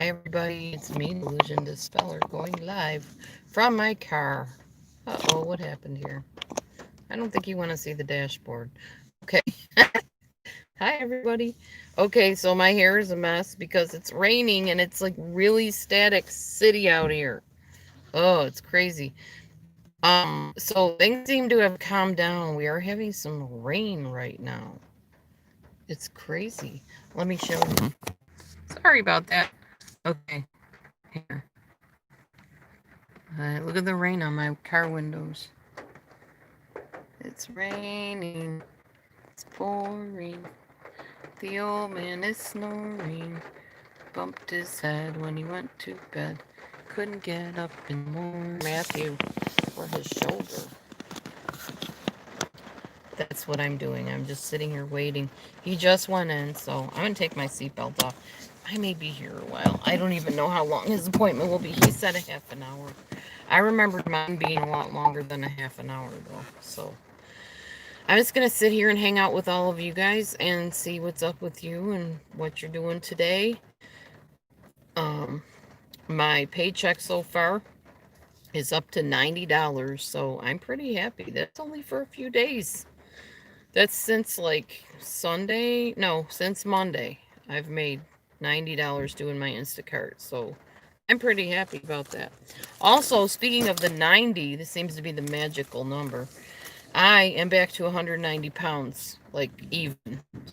Hi everybody, it's me, Illusion Dispeller, going live from my car. Uh-oh, what happened here? I don't think you want to see the dashboard. Okay. Hi everybody. Okay, so my hair is a mess because it's raining and it's like really static city out here. Oh, it's crazy. So things seem to have calmed down. We are having some rain right now. It's crazy. Let me show you. Sorry about that. Okay, here. Look at the rain on my car windows. It's raining, it's pouring. The old man is snoring. Bumped his head when he went to bed. Couldn't get up in the morning. Matthew for his shoulder. That's what I'm doing. I'm just sitting here waiting. He just went in, so I'm going to take my seatbelt off. I may be here a while. I don't even know how long his appointment will be. He said a half an hour. I remembered mine being a lot longer than a half an hour, though. So I'm just going to sit here and hang out with all of you guys and see what's up with you and what you're doing today. Um, my paycheck so far is up to $90, so I'm pretty happy. That's only for a few days. That's since like Sunday. No, since Monday. I've made $90 doing my Instacart, so I'm pretty happy about that. Also, speaking of the 90, this seems to be the magical number. I am back to 190 pounds, like even.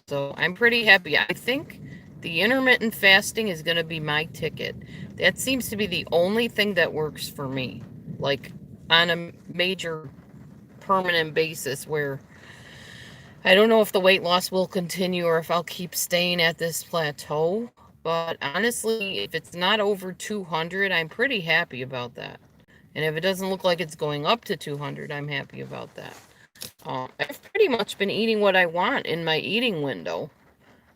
So I'm pretty happy. I think the intermittent fasting is going to be my ticket. That seems to be the only thing that works for me, like on a major permanent basis, where I don't know if the weight loss will continue or if I'll keep staying at this plateau. But honestly, if it's not over 200, I'm pretty happy about that. And if it doesn't look like it's going up to 200, I'm happy about that. I've pretty much been eating what I want in my eating window.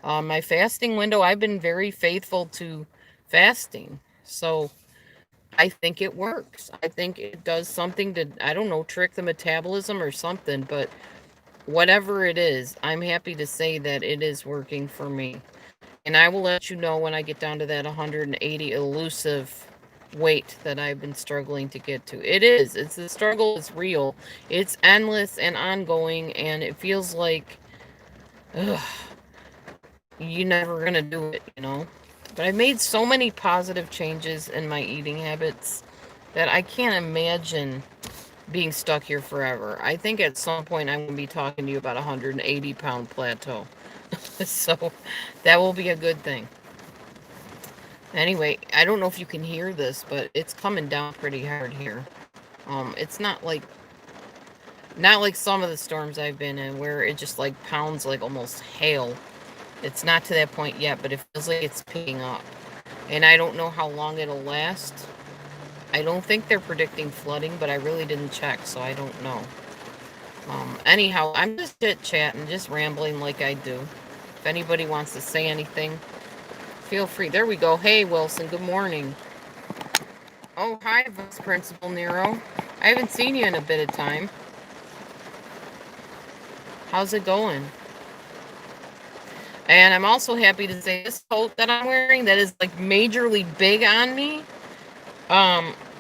My fasting window, I've been very faithful to fasting. So I think it works. I think it does something to, I don't know, trick the metabolism or something. But whatever it is, I'm happy to say that it is working for me. And I will let you know when I get down to that 180 elusive weight that I've been struggling to get to. It is. It's the struggle is real. It's endless and ongoing, and it feels like ugh, you're never gonna do it, you know. But I've made so many positive changes in my eating habits that I can't imagine being stuck here forever. I think at some point I'm gonna be talking to you about a 180-pound plateau. So that will be a good thing. Anyway, I don't know if you can hear this, but it's coming down pretty hard here. It's not like some of the storms I've been in where it just like pounds like almost hail. It's not to that point yet, but it feels like it's picking up. And I don't know how long it'll last. I don't think they're predicting flooding, but I really didn't check, so I don't know. Anyhow, I'm just chit-chatting, just rambling like I do. If anybody wants to say anything, feel free. There we go. Hey, Wilson, good morning. Oh, hi, Vice Principal Nero. I haven't seen you in a bit of time. How's it going? And I'm also happy to say this coat that I'm wearing that is like majorly big on me,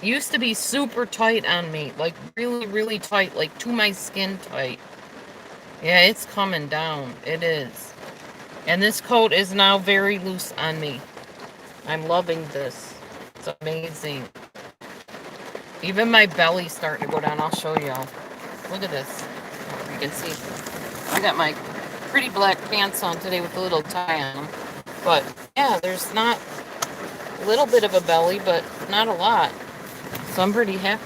used to be super tight on me. Like really, really tight, like to my skin tight. Yeah, it's coming down. It is. And this coat is now very loose on me. I'm loving this. It's amazing. Even my belly's starting to go down. I'll show y'all. Look at this. You can see. I got my pretty black pants on today with a little tie on them. But yeah, there's not a little bit of a belly, but not a lot. So I'm pretty happy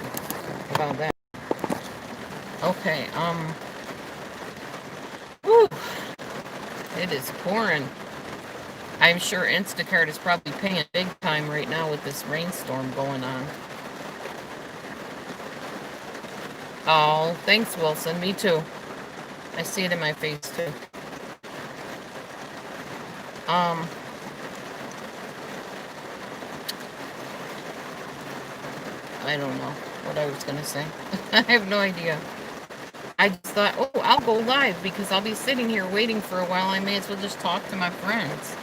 about that. Okay, whew, it is pouring. I'm sure Instacart is probably paying big time right now with this rainstorm going on. Oh, thanks, Wilson. Me too. I see it in my face too. I don't know what I was gonna say. I have no idea. I just thought, oh, I'll go live because I'll be sitting here waiting for a while. I may as well just talk to my friends.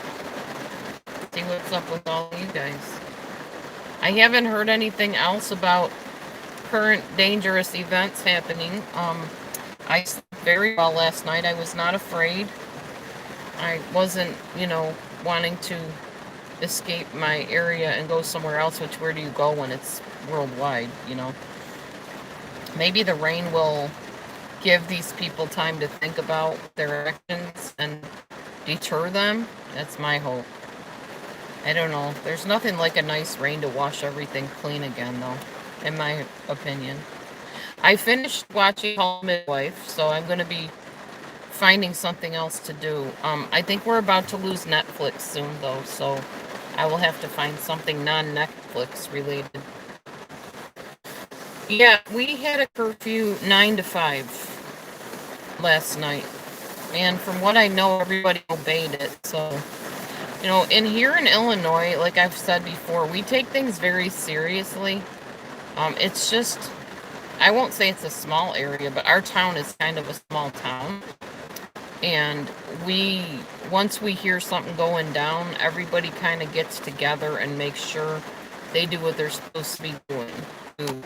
See what's what's up with all you guys. I haven't heard anything else about current dangerous events happening. I slept very well last night. I was not afraid. I wasn't, wanting to escape my area and go somewhere else, which where do you go when it's worldwide, Maybe the rain will give these people time to think about their actions and deter them. That's my hope. I don't know. There's nothing like a nice rain to wash everything clean again, though, in my opinion. I finished watching Call Midwife, so I'm going to be finding something else to do. I think we're about to lose Netflix soon, though, so I will have to find something non-Netflix related. Yeah, we had a curfew 9 to 5 last night, and from what I know, everybody obeyed it, so... here in Illinois, like I've said before, we take things very seriously. It's just, I won't say it's a small area, but our town is kind of a small town. And once we hear something going down, everybody kind of gets together and makes sure they do what they're supposed to be doing to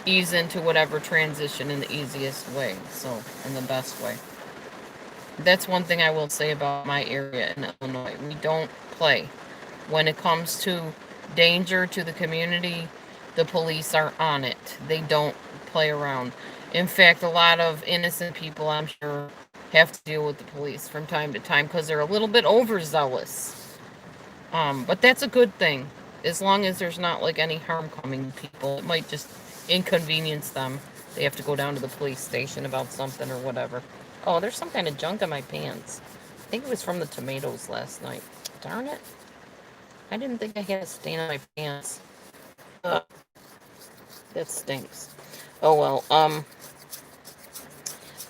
ease into whatever transition in the easiest way, so in the best way. That's one thing I will say about my area in Illinois. We don't play. When it comes to danger to the community, the police are on it. They don't play around. In fact, a lot of innocent people, I'm sure, have to deal with the police from time to time because they're a little bit overzealous. But that's a good thing. As long as there's not like any harm coming to people, it might just inconvenience them. They have to go down to the police station about something or whatever. Oh, there's some kind of junk in my pants. I think it was from the tomatoes last night. Darn it. I didn't think I had a stain on my pants. That stinks. Oh well,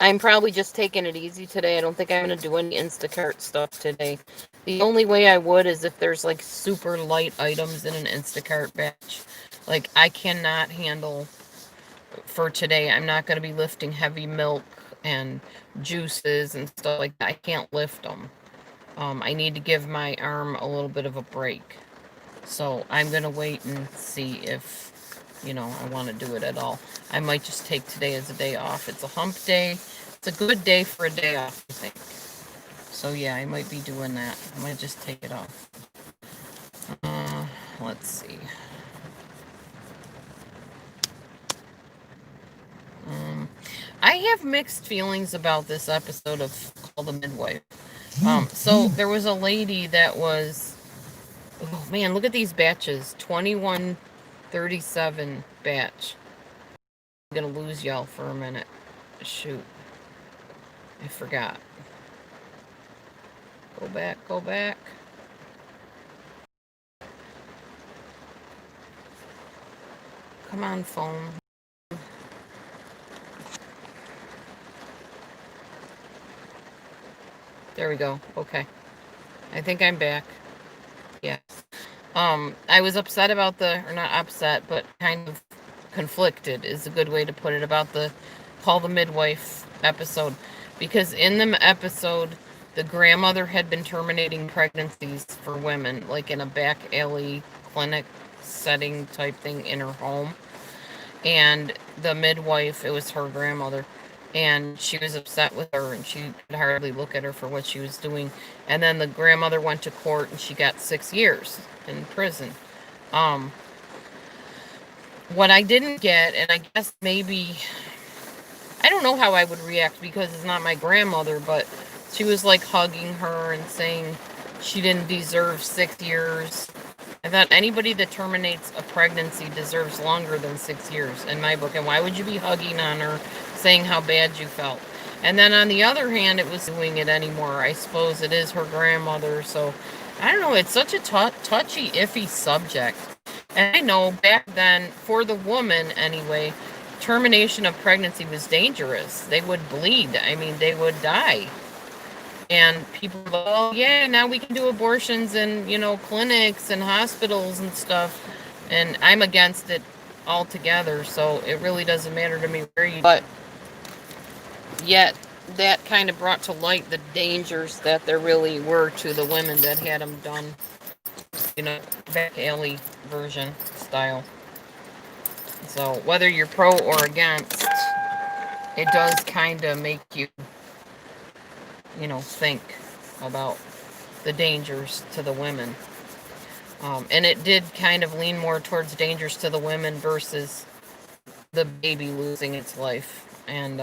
I'm probably just taking it easy today. I don't think I'm going to do any Instacart stuff today. The only way I would is if there's like super light items in an Instacart batch. Like I cannot handle for today. I'm not going to be lifting heavy milk and juices and stuff like that. I can't lift them. I need to give my arm a little bit of a break. So I'm going to wait and see if, I want to do it at all. I might just take today as a day off. It's a hump day. It's a good day for a day off, I think. So yeah, I might be doing that. I might just take it off. Let's see. I have mixed feelings about this episode of Call the Midwife. So there was a lady that was, oh man, look at these batches. 2137 batch. I'm gonna lose y'all for a minute. Shoot. I forgot. Go back, go back. Come on, phone. There we go. Okay. I think I'm back. Yeah. I was upset about or not upset, but kind of conflicted is a good way to put it, about the Call the Midwife episode. Because in the episode, the grandmother had been terminating pregnancies for women, like in a back alley clinic setting type thing in her home. And the midwife, it was her grandmother, and she was upset with her, and she could hardly look at her for what she was doing. And then the grandmother went to court, and she got 6 years in prison. What I didn't get, and I guess maybe, I don't know how I would react because it's not my grandmother, but she was like hugging her and saying she didn't deserve 6 years. I thought anybody that terminates a pregnancy deserves longer than 6 years in my book. And why would you be hugging on her, saying how bad you felt? And then on the other hand, it was doing it anymore. I suppose it is her grandmother. So I don't know. It's such a touchy, iffy subject. And I know back then, for the woman anyway, termination of pregnancy was dangerous. They would bleed. I mean, they would die. And people are like, oh, yeah, now we can do abortions in, clinics and hospitals and stuff. And I'm against it altogether, so it really doesn't matter to me where you... But yet, that kind of brought to light the dangers that there really were to the women that had them done. back alley version style. So whether you're pro or against, it does kind of make you, think about the dangers to the women. And it did kind of lean more towards dangers to the women versus the baby losing its life. And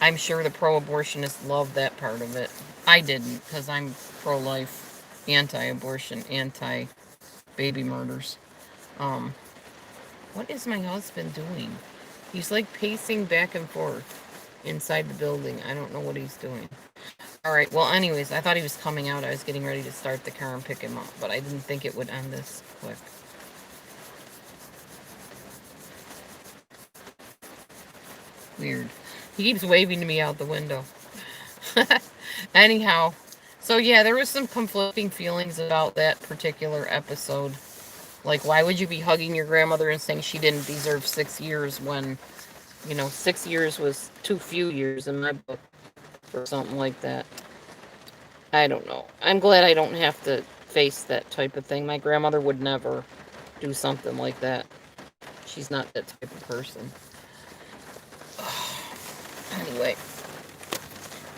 I'm sure the pro-abortionists love that part of it. I didn't, because I'm pro-life, anti-abortion, anti-baby murders. Um, what is my husband doing? He's like pacing back and forth inside the building. I don't know what he's doing. Alright, well anyways, I thought he was coming out. I was getting ready to start the car and pick him up, but I didn't think it would end this quick. Weird. He keeps waving to me out the window. Anyhow, so yeah, there was some conflicting feelings about that particular episode. Like, why would you be hugging your grandmother and saying she didn't deserve 6 years when, 6 years was too few years in my book, or something like that. I don't know. I'm glad I don't have to face that type of thing. My grandmother would never do something like that. She's not that type of person. Anyway.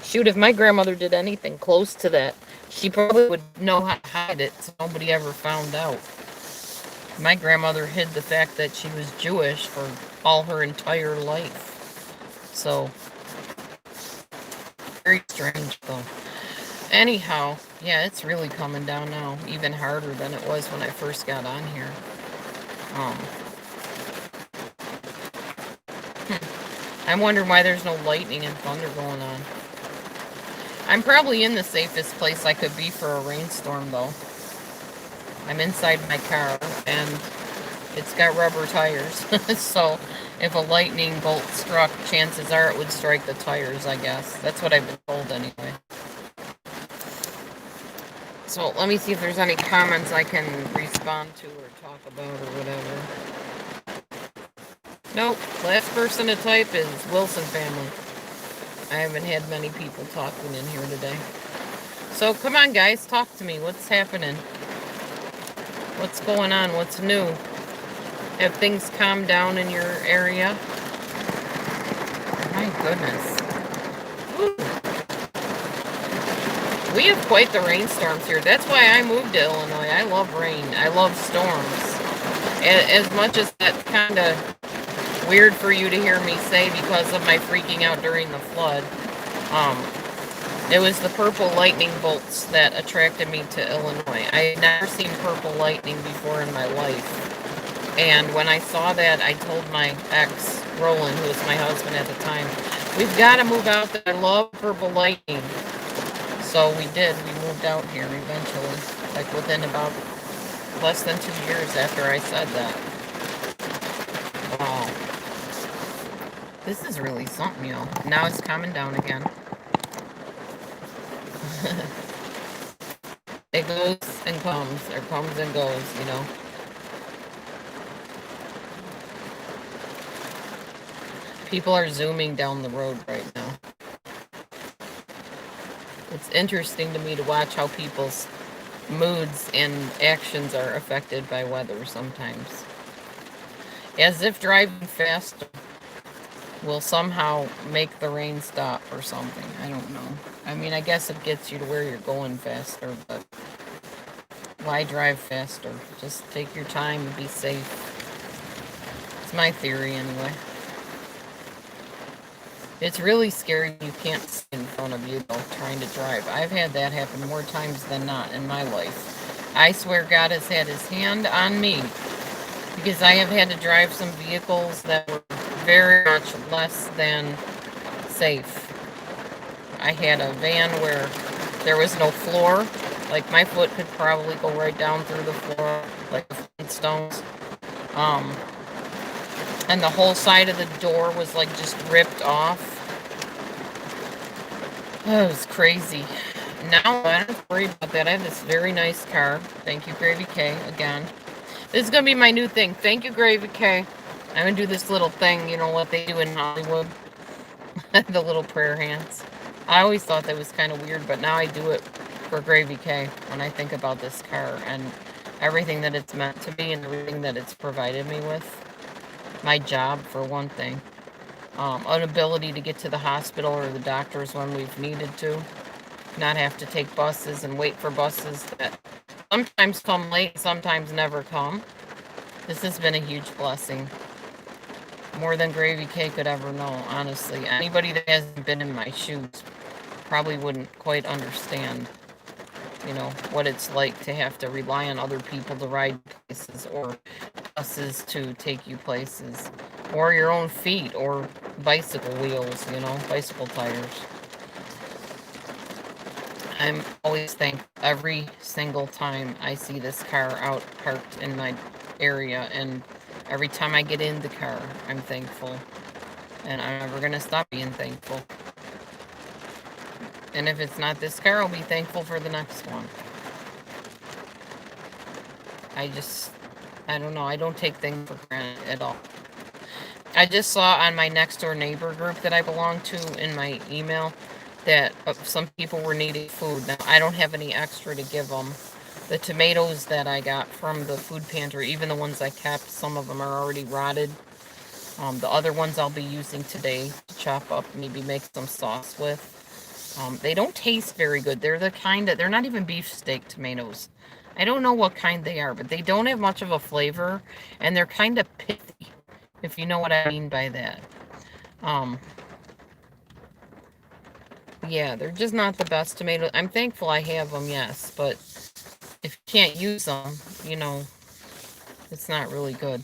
Shoot, if my grandmother did anything close to that, she probably would know how to hide it so nobody ever found out. My grandmother hid the fact that she was Jewish for all her entire life. So, very strange though. Anyhow, yeah, it's really coming down now, even harder than it was when I first got on here. I'm wondering why there's no lightning and thunder going on. I'm probably in the safest place I could be for a rainstorm, though. I'm inside my car, and it's got rubber tires. So, if a lightning bolt struck, chances are it would strike the tires, I guess. That's what I've been told, anyway. So, let me see if there's any comments I can respond to or talk about or whatever. Nope, last person to type is Wilson family. I haven't had many people talking in here today. So, come on, guys, talk to me. What's happening? What's going on? What's new? Have things calmed down in your area? My goodness. Woo. We have quite the rainstorms here. That's why I moved to Illinois. I love rain. I love storms. As much as that's kind of weird for you to hear me say because of my freaking out during the flood. It was the purple lightning bolts that attracted me to Illinois. I had never seen purple lightning before in my life. And when I saw that, I told my ex, Roland, who was my husband at the time, we've got to move out there. I love purple lightning. So we did. We moved out here eventually. Like within about less than 2 years after I said that. Wow. This is really something, y'all. Now it's calming down again. It goes and comes, or comes and goes, People are zooming down the road right now. It's interesting to me to watch how people's moods and actions are affected by weather sometimes. As if driving faster will somehow make the rain stop or something. I don't know. I mean, I guess it gets you to where you're going faster, but why drive faster? Just take your time and be safe. It's my theory anyway. It's really scary when you can't see in front of you, though, trying to drive. I've had that happen more times than not in my life. I swear God has had his hand on me, because I have had to drive some vehicles that were very much less than safe. I had a van where there was no floor. Like, my foot could probably go right down through the floor, like Flintstones. And the whole side of the door was, like, just ripped off. That was crazy. Now, I don't have to worry about that. I have this very nice car. Thank you, Gravy K, again. This is going to be my new thing. Thank you, Gravy K. I'm going to do this little thing, what they do in Hollywood. The little prayer hands. I always thought that was kind of weird, but now I do it for Gravy K when I think about this car and everything that it's meant to be and everything that it's provided me with. My job, for one thing. An ability to get to the hospital or the doctors when we've needed to. Not have to take buses and wait for buses that sometimes come late, sometimes never come. This has been a huge blessing. More than Gravy K could ever know, honestly. Anybody that hasn't been in my shoes probably wouldn't quite understand, what it's like to have to rely on other people to ride places or buses to take you places or your own feet or bicycle wheels, bicycle tires. I'm always thankful every single time I see this car out parked in my area, and every time I get in the car, I'm thankful. And I'm never going to stop being thankful. And if it's not this car, I'll be thankful for the next one. I don't know. I don't take things for granted at all. I just saw on my next door neighbor group that I belong to in my email that some people were needing food. Now, I don't have any extra to give them. The tomatoes that I got from the food pantry, even the ones I kept, some of them are already rotted. The other ones I'll be using today to chop up, maybe make some sauce with. They don't taste very good. They're the kind that, they're not even beefsteak tomatoes. I don't know what kind they are, but they don't have much of a flavor, and they're kind of pithy, if you know what I mean by that. Yeah, they're just not the best tomatoes. I'm thankful I have them, yes, but if you can't use them, it's not really good.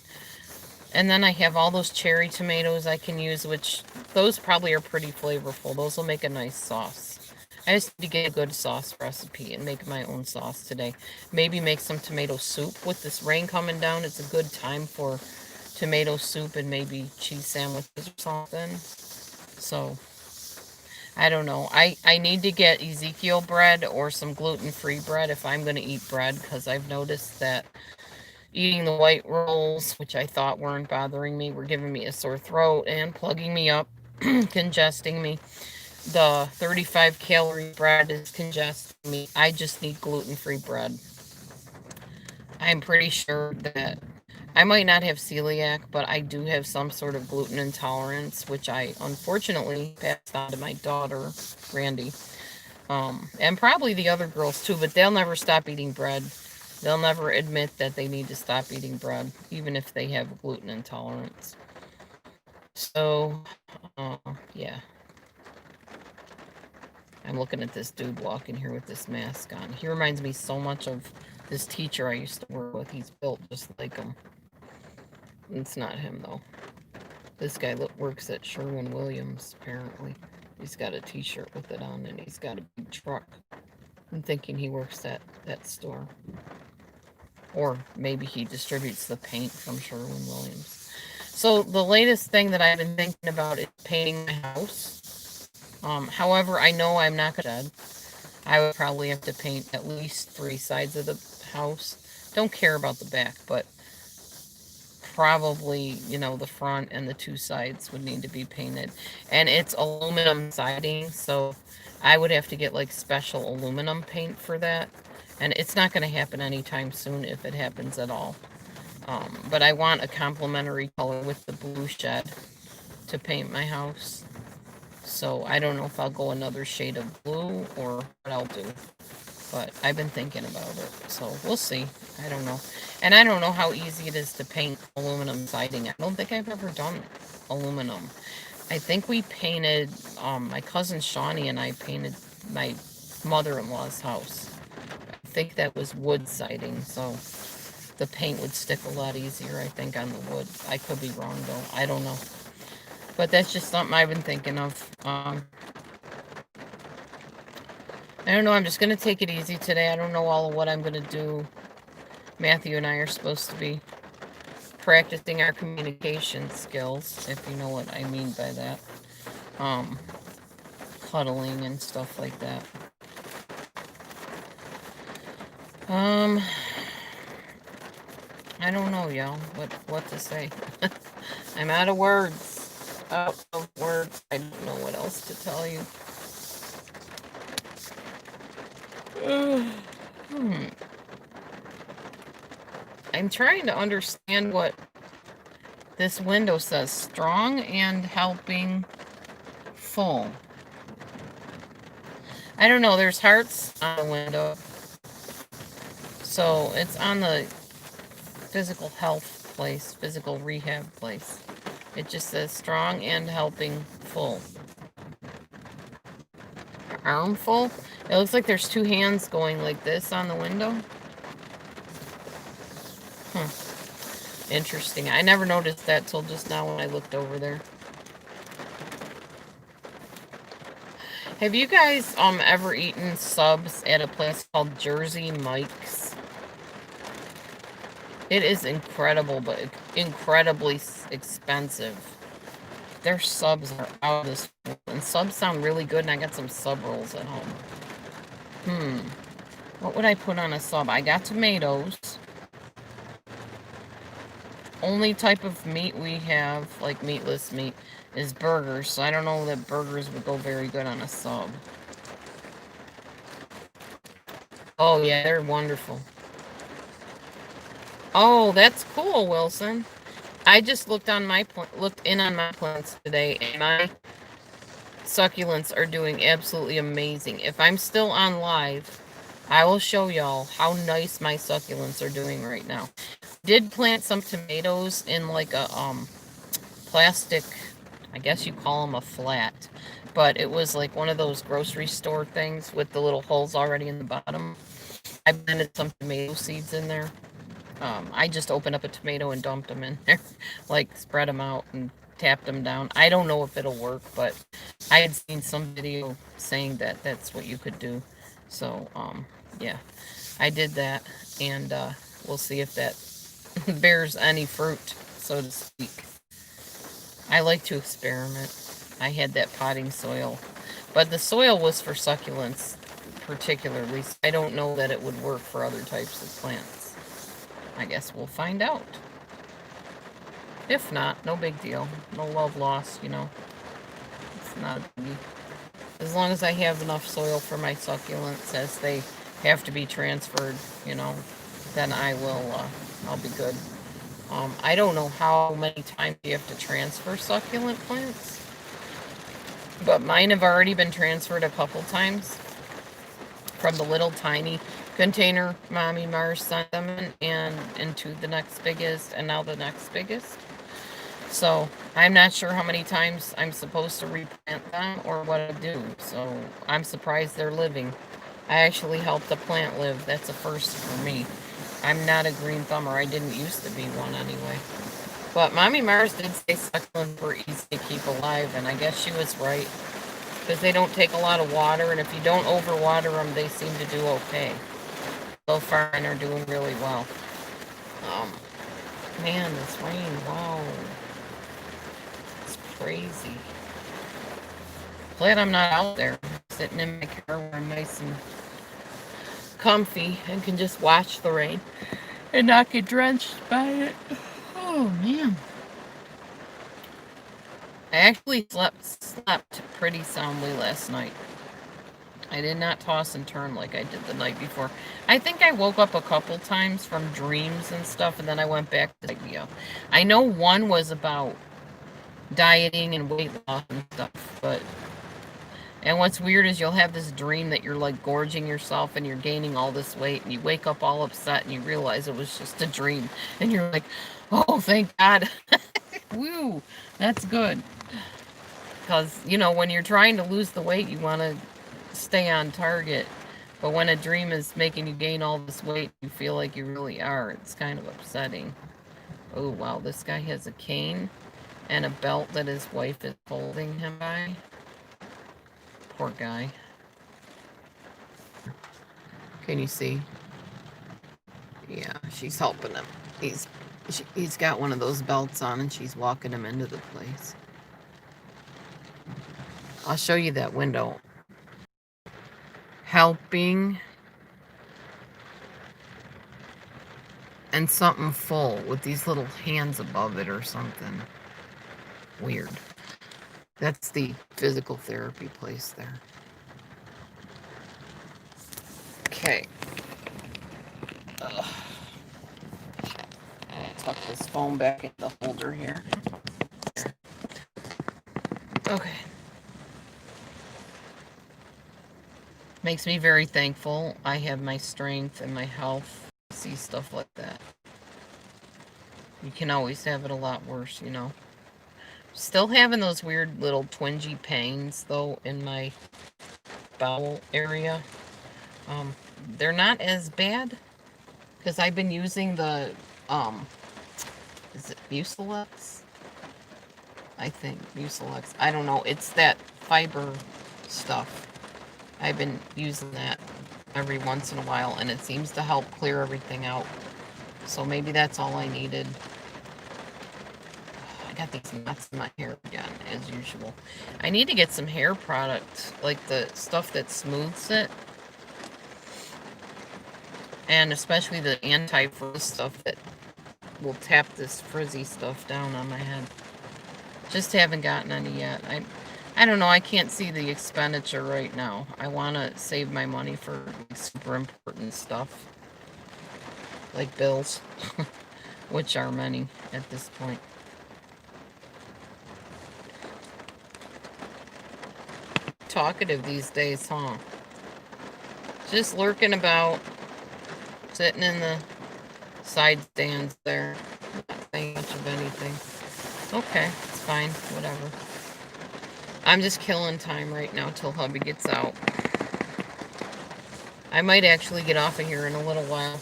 And then I have all those cherry tomatoes I can use, which those probably are pretty flavorful. Those will make a nice sauce. I just need to get a good sauce recipe and make my own sauce today. Maybe make some tomato soup. With this rain coming down, it's a good time for tomato soup and maybe cheese sandwiches or something. So, I don't know. I need to get Ezekiel bread or some gluten-free bread if I'm going to eat bread, because I've noticed that eating the white rolls, which I thought weren't bothering me, were giving me a sore throat and plugging me up, congesting me. The 35 calorie bread is congesting me. I just need gluten-free bread. I'm pretty sure that I might not have celiac, but I do have some sort of gluten intolerance, which I unfortunately passed on to my daughter, Randy. And probably the other girls too, but they'll never stop eating bread. They'll never admit that they need to stop eating bread, even if they have gluten intolerance. So, yeah. I'm looking at this dude walking here with this mask on. He reminds me so much of this teacher I used to work with. He's built just like him. It's not him, though. This guy works at Sherwin-Williams, apparently. He's got a t-shirt with it on, and he's got a big truck. I'm thinking he works at that store. Or maybe he distributes the paint from Sherwin-Williams. So the latest thing that I've been thinking about is painting my house. However, I know I'm not going to. I would probably have to paint at least 3 sides of the house. Don't care about the back, but probably, the front and the 2 sides would need to be painted. And it's aluminum siding, so I would have to get like special aluminum paint for that. And it's not going to happen anytime soon, if it happens at all. But I want a complementary color with the blue shed to paint my house. So I don't know if I'll go another shade of blue or what I'll do. But I've been thinking about it. So we'll see. I don't know. And I don't know how easy it is to paint aluminum siding. I don't think I've ever done aluminum. I think we painted, my cousin Shawnee and I painted my mother-in-law's house. I think that was wood siding, so the paint would stick a lot easier, I think, on the wood. I could be wrong, though. I don't know. But that's just something I've been thinking of. I don't know. I'm just going to take it easy today. I don't know all of what I'm going to do. Matthew and I are supposed to be practicing our communication skills, if you know what I mean by that. Cuddling and stuff like that. I don't know, y'all, what to say. I'm out of words. Out of words. I don't know what else to tell you. I'm trying to understand what this window says. Strong and helping full. I don't know. There's hearts on the window. So it's on the physical health place, physical rehab place. It just says strong and helping full. Armful? It looks like there's two hands going like this on the window. Interesting. I never noticed that till just now when I looked over there. Have you guys ever eaten subs at a place called Jersey Mike's? It is incredible, but incredibly expensive. Their subs are out of this world, and subs sound really good, and I got some sub rolls at home. What would I put on a sub? I got tomatoes. Only type of meat we have, like meatless meat, is burgers, so I don't know that burgers would go very good on a sub. Oh yeah, they're wonderful. Oh, that's cool, Wilson. I just looked in on my plants today, and my succulents are doing absolutely amazing. If I'm still on live, I will show y'all how nice my succulents are doing right now. Did plant some tomatoes in like a plastic, I guess you call them a flat, but it was like one of those grocery store things with the little holes already in the bottom. I planted some tomato seeds in there. I just opened up a tomato and dumped them in there, like spread them out and tapped them down. I don't know if it'll work, but I had seen some video saying that that's what you could do. So, yeah, I did that, and we'll see if that bears any fruit, so to speak. I like to experiment. I had that potting soil, but the soil was for succulents particularly, so I don't know that it would work for other types of plants. I guess we'll find out. If not, no big deal. No love lost, you know. It's not a biggie. As long as I have enough soil for my succulents as they have to be transferred, you know, then I will, I'll be good. I don't know how many times you have to transfer succulent plants, but mine have already been transferred a couple times from the little tiny container Mommy Mars sent them in and into the next biggest, and now the next biggest. So I'm not sure how many times I'm supposed to replant them or what I do. So I'm surprised they're living. I actually helped a plant live. That's a first for me. I'm not a green thumber. I didn't used to be one anyway. But Mommy Mars did say succulents were easy to keep alive, and I guess she was right. Because they don't take a lot of water, and if you don't overwater them, they seem to do okay. So far, mine are doing really well. Man, this rain, wow. It's crazy. Glad I'm not out there, sitting in my car where I'm nice and comfy and can just watch the rain and not get drenched by it. Oh, man. I actually slept pretty soundly last night. I did not toss and turn like I did the night before. I think I woke up a couple times from dreams and stuff, and then I went back to the idea. I know one was about dieting and weight loss and stuff, but... And what's weird is you'll have this dream that you're like gorging yourself and you're gaining all this weight, and you wake up all upset and you realize it was just a dream. And you're like, oh, thank God. Woo, that's good. Because, you know, when you're trying to lose the weight, you want to stay on target. But when a dream is making you gain all this weight, you feel like you really are. It's kind of upsetting. Oh, wow, this guy has a cane and a belt that his wife is holding him by. Poor guy. Can you see? Yeah, she's helping him. He's got one of those belts on, and she's walking him into the place. I'll show you that window. Helping and something full with these little hands above it or something. Weird. That's the physical therapy place there. Tuck this phone back in the holder here. Okay. Makes me very thankful I have my strength and my health to see stuff like that. You can always have it a lot worse, you know. Still having those weird little twingy pains, though, in my bowel area. They're not as bad, because I've been using the, is it Mucilex? I think, Mucilex. I don't know. It's that fiber stuff. I've been using that every once in a while, and it seems to help clear everything out. So maybe that's all I needed. I got these knots in my hair again, as usual. I need to get some hair product, like the stuff that smooths it. And especially the anti-frizz stuff that will tap this frizzy stuff down on my head. Just haven't gotten any yet. I don't know, I can't see the expenditure right now. I want to save my money for super important stuff. Like bills. Which are many at this point. Talkative these days, huh? Just lurking about, sitting in the side stands there, not saying much of anything. Okay, it's fine, whatever. I'm just killing time right now till hubby gets out. I might actually get off of here in a little while.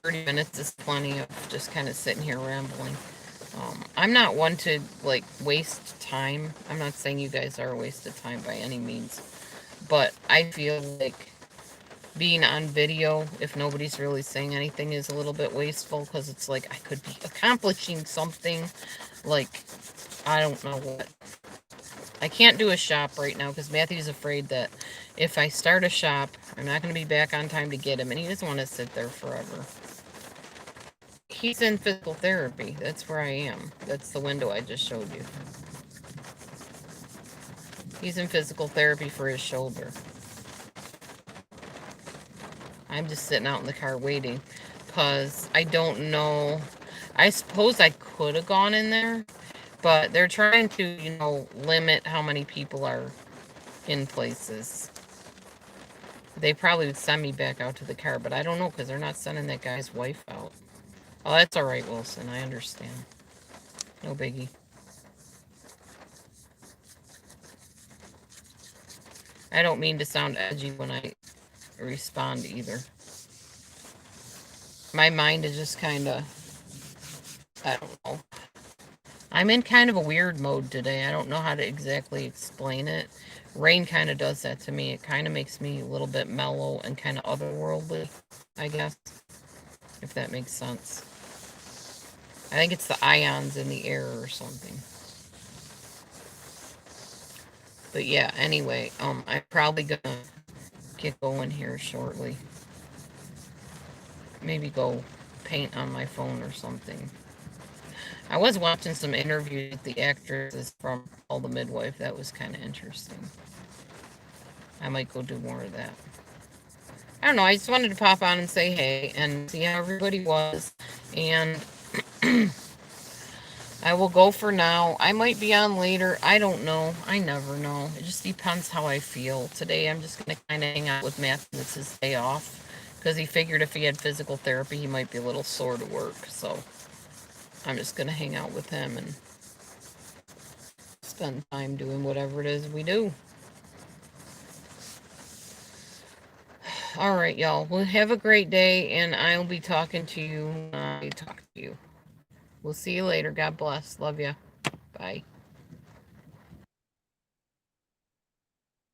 30 minutes is plenty of just kind of sitting here rambling. I'm not one to, like, waste time. I'm not saying you guys are a waste of time by any means. But I feel like being on video, if nobody's really saying anything, is a little bit wasteful, because it's like I could be accomplishing something, like, I don't know what. I can't do a shop right now because Matthew's afraid that if I start a shop, I'm not going to be back on time to get him, and he doesn't want to sit there forever. He's in physical therapy. That's where I am. That's the window I just showed you. He's in physical therapy for his shoulder. I'm just sitting out in the car waiting because I don't know. I suppose I could have gone in there, but they're trying to, you know, limit how many people are in places. They probably would send me back out to the car, but I don't know because they're not sending that guy's wife out. Oh, that's all right, Wilson. I understand. No biggie. I don't mean to sound edgy when I respond either. My mind is just kind of, I don't know. I'm in kind of a weird mode today. I don't know how to exactly explain it. Rain kind of does that to me. It kind of makes me a little bit mellow and kind of otherworldly, I guess, if that makes sense. I think it's the ions in the air or something. But yeah, anyway, I'm probably gonna get going here shortly. Maybe go paint on my phone or something. I was watching some interviews with the actresses from All the Midwife. That was kind of interesting. I might go do more of that. I don't know. I just wanted to pop on and say hey and see how everybody was. And I will go for now. I might be on later. I don't know. I never know. It just depends how I feel. Today I'm just going to kind of hang out with Matthew. It's his day off. Because he figured if he had physical therapy, he might be a little sore to work. So I'm just going to hang out with him and spend time doing whatever it is we do. All right, y'all. Well, have a great day, and I'll be talking to you. We'll see you later. God bless. Love ya. Bye.